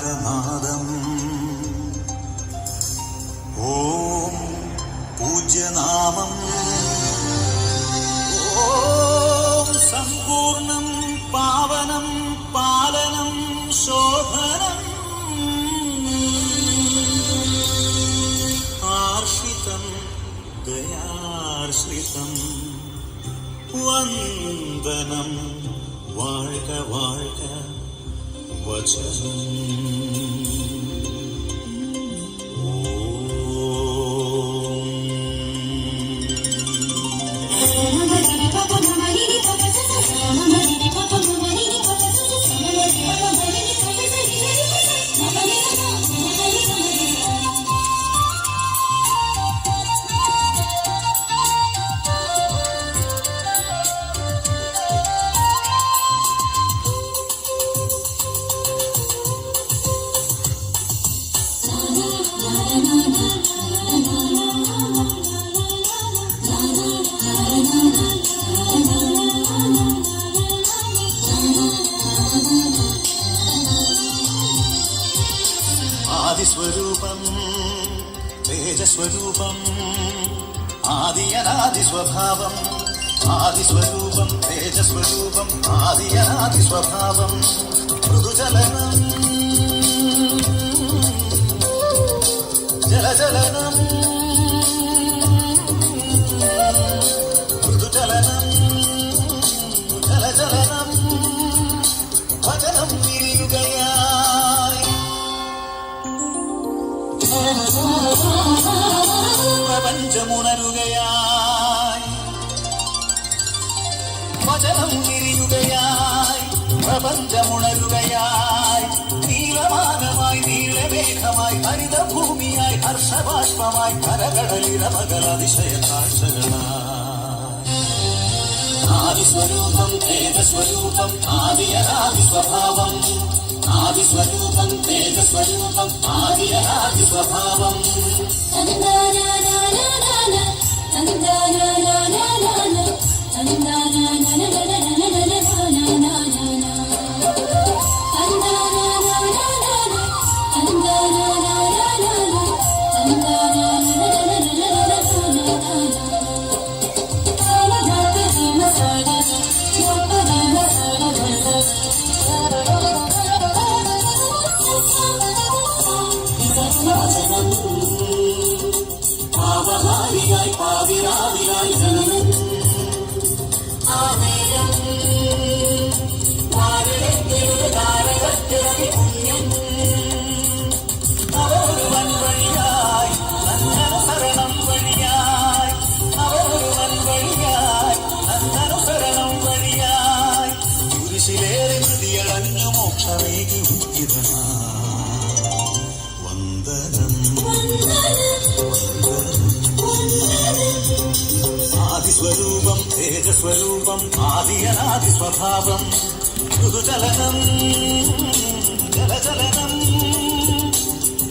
ഓംകാരനാദം. ഓം പൂജ്യനാമം. ഓം സമ്പൂർണം പാവനം പാലനം ശോഭനം. ആർഷിതം ദയാർഷിതം വന്ദനം. വാഴ്ക വാഴ്ക വചനം. ആദിസ്വരൂപം തേജസ്വരൂപം ആദിയനാദിസ്വഭാവം. ആദിസ്വരൂപം തേജസ്വരൂപം ആദിയനാദിസ്വഭാവം. മൃദുചലനം ജലചലനം. മൃദുചലനം ജലചലനം. വചനം വിരിയുകയായി പ്രപഞ്ചമുണരുകയായി. വചനം വിരിയുകയായി പ്രപഞ്ചമുണരുകയായി. നീലമാനമായി നീലമേഘമായി ഹരിതഭൂമിയായി ഹർഷബാഷ്പമായി കരകടലിരമകല അതിശയ കാഴ്ചകളായി. ആദിസ്വരൂപം തേജസ്വരൂപം ആദിയനാദിസ്വഭാവം. ആദിസ്വരൂപം തേജസ്വരൂപം ആദിയനാദിസ്വഭാവം. പാവഹാരിയായി പാവിരാവിലായി ജനനം. ആവേരം പുണ്യം. അവരൊരുവൻ വഴിയായി നന്ദനുസരണം വഴിയായി. അവരൊരുവൻ വഴിയായി നന്ദനുസരണം വഴിയായി. കുരിശിലേറി മൃതിയളഞ്ഞു മോക്ഷമേകി വന്ദനം. ആദിസ്വരൂപം തേജസ്വരൂപം ആദിയനാദിസ്വഭാവം. മൃദുചലനം ജലചലനം.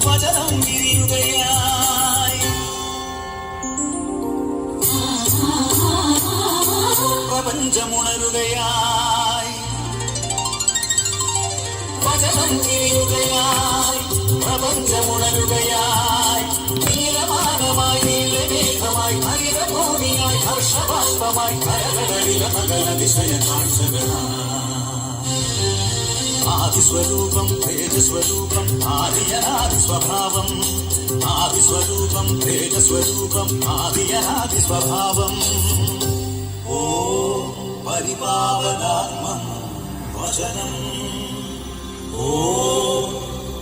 വചനം വിരിയുകയായി പ്രപഞ്ചമുണരുകയായി. വചനം വിരിയുകയായി പ്രപഞ്ചമുണരുകയായി. നീലമാനമായി നീലമേഘമായി ഹരിതഭൂമിയായി ഹർഷബാഷ്പമായി കരകടലിരമകല അതിശയ കാഴ്ചകളായി. ആദിസ്വരൂപം തേജസ്വരൂപം ആദിയനാദിസ്വഭാവം. ആദിസ്വരൂപം തേജസ്വരൂപം ആദിയനാദിസ്വഭാവം. ഓം പരിപാവനാത്മം വചനം. ഓം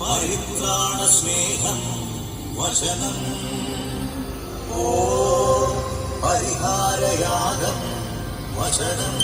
പരിത്രാണസ്നേഹം വചനം. ഓം പരിഹാരയാഗം വചനം.